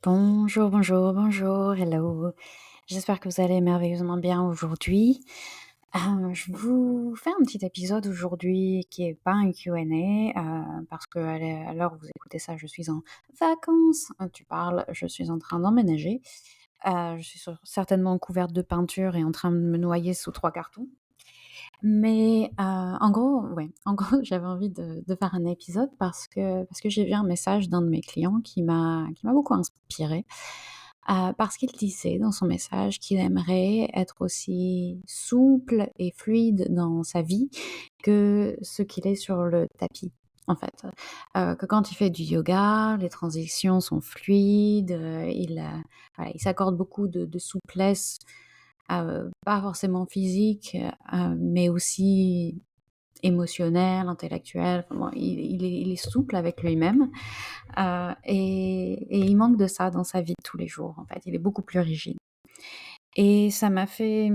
Bonjour, bonjour, bonjour, hello. J'espère que vous allez merveilleusement bien aujourd'hui. Je vous fais un petit épisode aujourd'hui qui est pas un Q&A, parce qu'à l'heure où vous écoutez ça, je suis en vacances. Tu parles, je suis en train d'emménager. Je suis certainement couverte de peinture et en train de me noyer sous 3 cartons. Mais, en gros, ouais, en gros, j'avais envie de faire un épisode parce que j'ai vu un message d'un de mes clients qui m'a beaucoup inspirée, parce qu'il disait dans son message qu'il aimerait être aussi souple et fluide dans sa vie que ce qu'il est sur le tapis, en fait. Que quand il fait du yoga, les transitions sont fluides, voilà, il s'accorde beaucoup de souplesse, pas forcément physique, mais aussi émotionnel, intellectuel. Enfin bon, il est souple avec lui-même, et il manque de ça dans sa vie de tous les jours, en fait. Il est beaucoup plus rigide et ça m'a fait,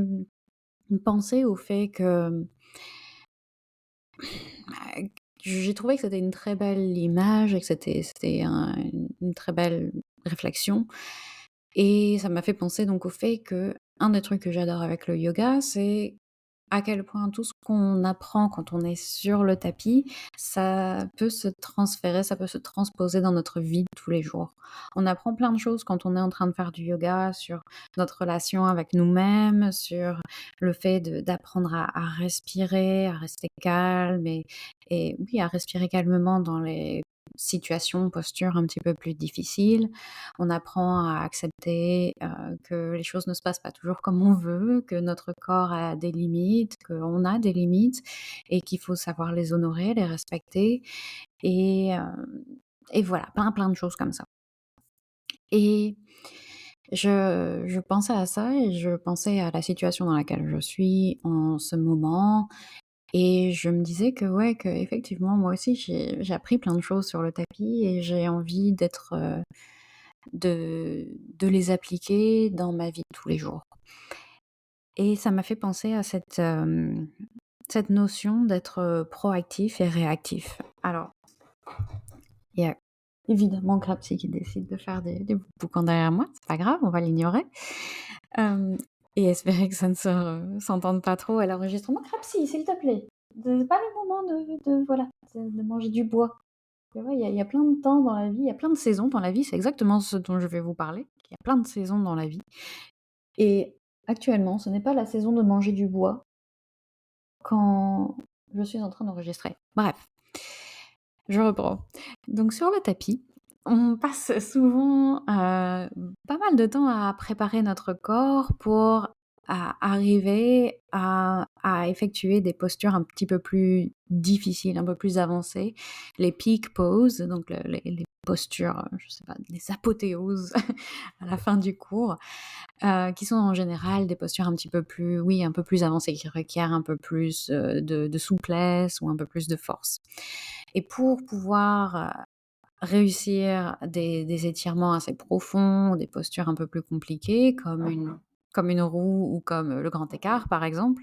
penser au fait que, bah, j'ai trouvé que c'était une très belle image et que c'était une très belle réflexion et ça m'a fait penser donc au fait que un des trucs que j'adore avec le yoga, c'est à quel point tout ce qu'on apprend quand on est sur le tapis, ça peut se transférer, ça peut se transposer dans notre vie de tous les jours. On apprend plein de choses quand on est en train de faire du yoga sur notre relation avec nous-mêmes, sur le fait d'apprendre à respirer, à rester calme et oui, à respirer calmement dans les situations, postures un petit peu plus difficiles. On apprend à accepter, que les choses ne se passent pas toujours comme on veut, que notre corps a des limites, qu'on a des limites et qu'il faut savoir les honorer, les respecter et voilà, plein de choses comme ça. Et je pensais à ça et je pensais à la situation dans laquelle je suis en ce moment et je me disais que ouais, qu'effectivement moi aussi j'ai appris plein de choses sur le tapis et j'ai envie de les appliquer dans ma vie de tous les jours. Et ça m'a fait penser à cette notion d'être, proactif et réactif. Alors, il y a évidemment Crapsy qui décide de faire des boucans derrière moi, c'est pas grave, on va l'ignorer. Hem et espérer que ça ne s'entende pas trop à l'enregistrement. Crapsy, s'il te plaît, c'est pas le moment de voilà, de manger du bois. Tu vois, il y a plein de temps dans la vie, il y a plein de saisons dans la vie, c'est exactement ce dont je vais vous parler. Il y a plein de saisons dans la vie et actuellement, ce n'est pas la saison de manger du bois quand je suis en train d'enregistrer. Bref, je reprends. Donc sur le tapis, on passe souvent, pas mal de temps à préparer notre corps pour arriver à effectuer des postures un petit peu plus difficiles, un peu plus avancées. Les peak poses, donc les postures, je sais pas, les apothéoses à la fin du cours, qui sont en général des postures un petit peu plus oui, un peu plus avancées, qui requièrent un peu plus, de souplesse ou un peu plus de force. Et pour pouvoir, réussir des étirements assez profonds, des postures un peu plus compliquées comme une roue ou comme, le grand écart par exemple,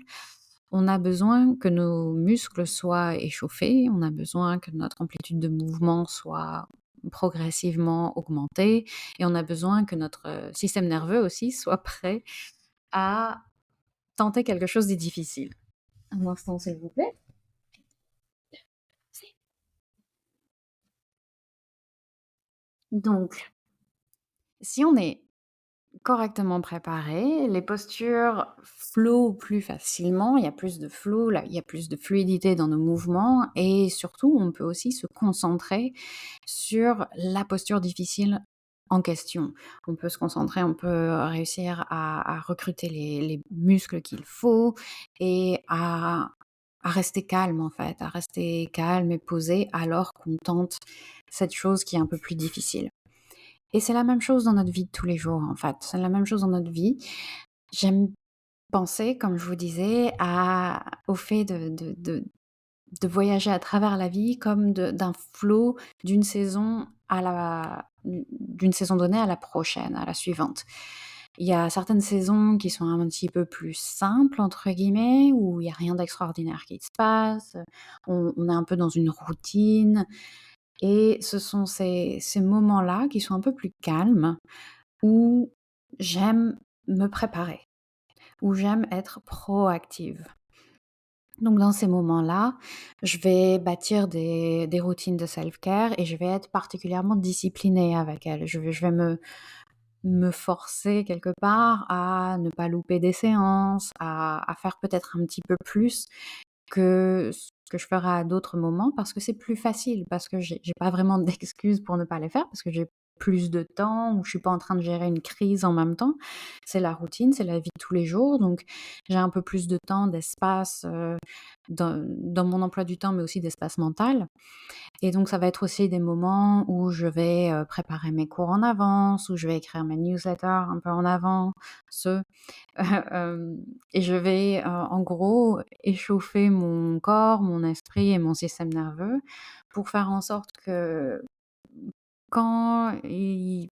on a besoin que nos muscles soient échauffés, on a besoin que notre amplitude de mouvement soit progressivement augmentée et on a besoin que notre, système nerveux aussi soit prêt à tenter quelque chose de difficile. Un instant s'il vous plaît. Donc, si on est correctement préparé, les postures flow plus facilement, il y a plus de flow, là, il y a plus de fluidité dans nos mouvements et surtout, on peut aussi se concentrer sur la posture difficile en question. On peut se concentrer, on peut réussir à recruter les muscles qu'il faut et à rester calme en fait, à rester calme et posé alors qu'on tente cette chose qui est un peu plus difficile. Et c'est la même chose dans notre vie de tous les jours, en fait. C'est la même chose dans notre vie. J'aime penser, comme je vous disais, au fait de voyager à travers la vie comme d'un flow d'une saison d'une saison donnée à la prochaine, à la suivante. Il y a certaines saisons qui sont un petit peu plus «simples» entre guillemets, où il y a rien d'extraordinaire qui se passe, on est un peu dans une routine et ce sont ces moments-là qui sont un peu plus calmes où j'aime me préparer, où j'aime être proactive. Donc dans ces moments-là, je vais bâtir des routines de self-care et je vais être particulièrement disciplinée avec elles. Je vais me forcer quelque part à ne pas louper des séances, à faire peut-être un petit peu plus que ce que je ferais à d'autres moments parce que c'est plus facile, parce que j'ai pas vraiment d'excuses pour ne pas les faire, parce que j'ai plus de temps ou je suis pas en train de gérer une crise en même temps. C'est la routine, c'est la vie de tous les jours, donc j'ai un peu plus de temps, d'espace, dans mon emploi du temps, mais aussi d'espace mental. Et donc ça va être aussi des moments où je vais, préparer mes cours en avance, où je vais écrire mes newsletters un peu en avance, hem et je vais, en gros, échauffer mon corps, mon esprit et mon système nerveux pour faire en sorte que quand il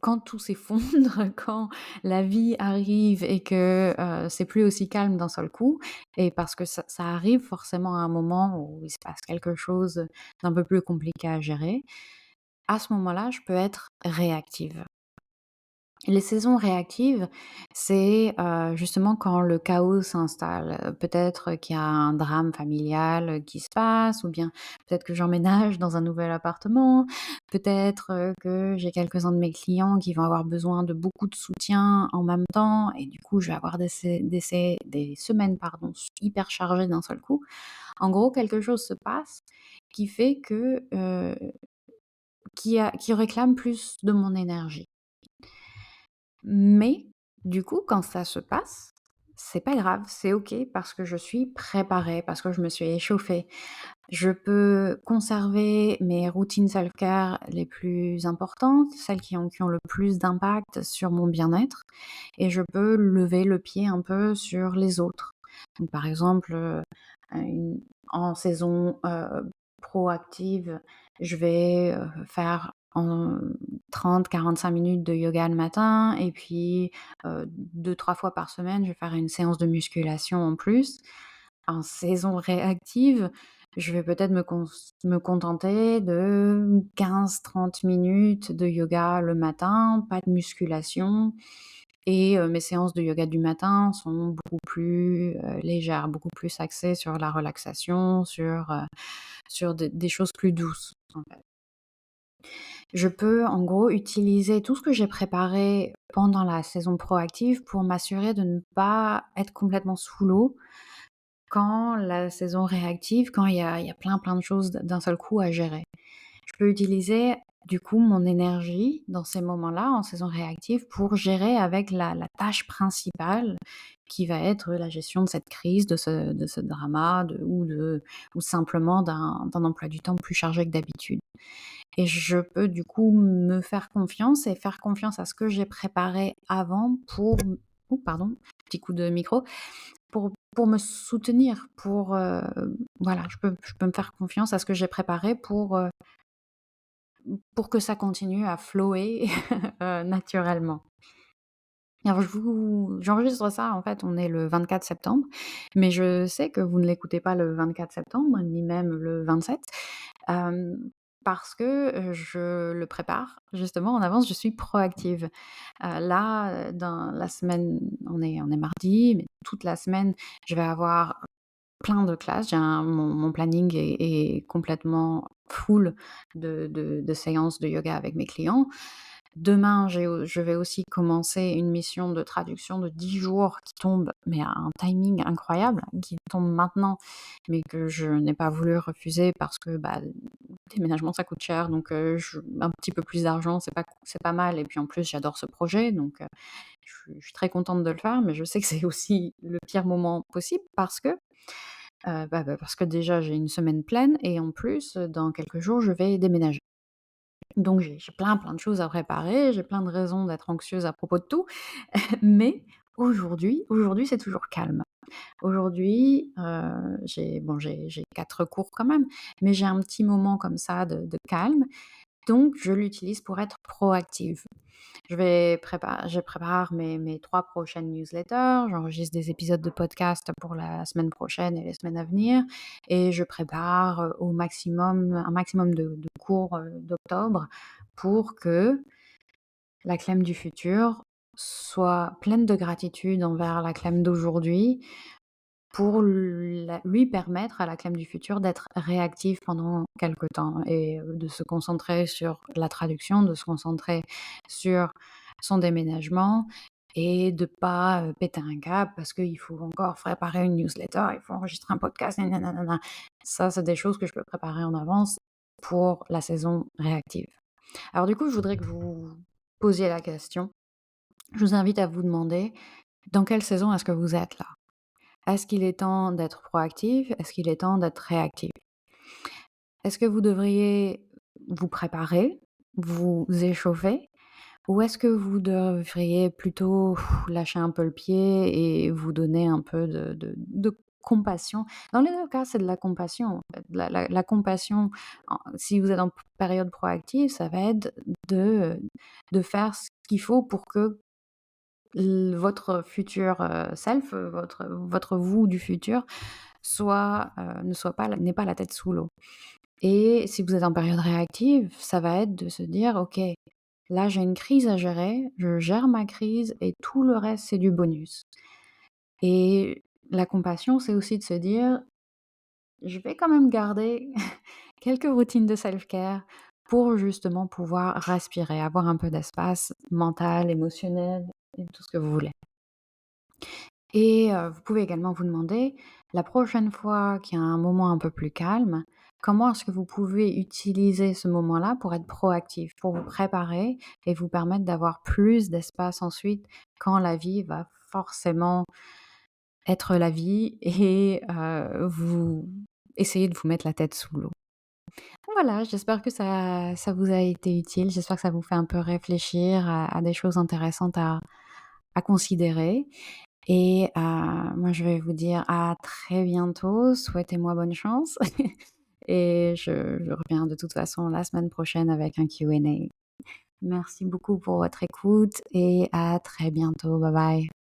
quand tout s'effondre, quand la vie arrive et que, c'est plus aussi calme d'un seul coup et parce que ça arrive forcément à un moment où il se passe quelque chose d'un peu plus compliqué à gérer, à ce moment-là, je peux être réactive. Les saisons réactives, c'est, justement quand le chaos s'installe. Peut-être qu'il y a un drame familial, qui se passe ou bien peut-être que j'emménage dans un nouvel appartement. Peut-être, que j'ai quelques-uns de mes clients qui vont avoir besoin de beaucoup de soutien en même temps et du coup, je vais avoir des semaines, pardon, hyper chargées d'un seul coup. En gros, quelque chose se passe qui fait que, qui réclame plus de mon énergie. Mais du coup, quand ça se passe, c'est pas grave, c'est OK parce que je suis préparée, parce que je me suis échauffée. Je peux conserver mes routines self-care les plus importantes, celles qui ont le plus d'impact sur mon bien-être et je peux lever le pied un peu sur les autres. Donc par exemple, une en saison, proactive, je vais, faire en 30-45 minutes de yoga le matin et puis, 2-3 fois par semaine, je vais faire une séance de musculation en plus. En saison réactive, je vais peut-être me contenter de 15-30 minutes de yoga le matin, pas de musculation et mes séances de yoga du matin sont beaucoup plus, légères, beaucoup plus axées sur la relaxation, sur des choses plus douces, en fait. Je peux en gros utiliser tout ce que j'ai préparé pendant la saison proactive pour m'assurer de ne pas être complètement sous l'eau quand la saison réactive, quand il y a plein de choses d'un seul coup à gérer. Je peux utiliser du coup mon énergie dans ces moments-là, en saison réactive, pour gérer avec la tâche principale qui va être la gestion de cette crise, de ce drama, ou simplement d'un emploi du temps plus chargé que d'habitude. Et je peux du coup me faire confiance et faire confiance à ce que j'ai préparé avant pour ouh pardon, petit coup de micro, pour me soutenir, voilà, je peux me faire confiance à ce que j'ai préparé pour que ça continue à flower, naturellement. Alors j'enregistre ça, en fait, on est le 24 septembre, mais je sais que vous ne l'écoutez pas le 24 septembre, ni même le 27, hem, parce que, je le prépare justement en avance, je suis proactive. Là, dans la semaine, on est mardi, mais toute la semaine, je vais avoir plein de classes. Mon planning est complètement full de séances de yoga avec mes clients. Demain, je vais aussi commencer une mission de traduction de 10 jours qui tombe, mais à un timing incroyable, qui tombe maintenant, mais que je n'ai pas voulu refuser parce que, bah, le déménagement ça coûte cher, donc un petit peu plus d'argent, c'est pas mal et puis en plus j'adore ce projet, donc je suis très contente de le faire, mais je sais que c'est aussi le pire moment possible parce que déjà j'ai une semaine pleine et en plus, dans quelques jours, je vais déménager. Donc j'ai plein de choses à préparer, j'ai plein de raisons d'être anxieuse à propos de tout, mais aujourd'hui, c'est toujours calme. Aujourd'hui, j'ai 4 cours quand même, mais j'ai un petit moment comme ça de calme, donc je l'utilise pour être proactive. Je prépare mes 3 prochaines newsletters, j'enregistre des épisodes de podcast pour la semaine prochaine et les semaines à venir et je prépare, au maximum un maximum de cours, d'octobre pour que la Clem du futur soit pleine de gratitude envers la Clem d'aujourd'hui pour lui permettre à la Clem du futur d'être réactive pendant quelque temps et de se concentrer sur la traduction, de se concentrer sur son déménagement et de pas, péter un câble parce qu'il faut encore préparer une newsletter, il faut enregistrer un podcast et na. Ça, c'est des choses que je peux préparer en avance pour la saison réactive. Alors du coup, je voudrais que vous posiez la question. Je vous invite à vous demander dans quelle saison est-ce que vous êtes là? Est-ce qu'il est temps d'être proactif? Est-ce qu'il est temps d'être réactif? Est-ce que vous devriez vous préparer, vous échauffer? Ou est-ce que vous devriez plutôt lâcher un peu le pied et vous donner un peu de compassion? Dans les 2 cas, c'est de la compassion, en fait. La compassion, si vous êtes en période proactive, ça va être de faire ce qu'il faut pour que votre futur, self, votre vous du futur ne soit pas n'ait pas la tête sous l'eau. Et si vous êtes en période réactive, ça va être de se dire: «OK, là j'ai une crise à gérer, je gère ma crise et tout le reste c'est du bonus». Et la compassion, c'est aussi de se dire: «Je vais quand même garder quelques routines de self-care pour justement pouvoir respirer, avoir un peu d'espace mental, émotionnel et tout ce que vous voulez». Et vous pouvez également vous demander, la prochaine fois qu'il y a un moment un peu plus calme, comment est-ce que vous pouvez utiliser ce moment-là pour être proactif, pour vous préparer et vous permettre d'avoir plus d'espace ensuite quand la vie va forcément être la vie et vous essayer de vous mettre la tête sous l'eau. Voilà, j'espère que ça vous a été utile, j'espère que ça vous fait un peu réfléchir à des choses intéressantes à considérer. Et moi, je vais vous dire à très bientôt. Souhaitez-moi bonne chance et je reviens de toute façon la semaine prochaine avec un Q&A. Merci beaucoup pour votre écoute et à très bientôt. Bye bye.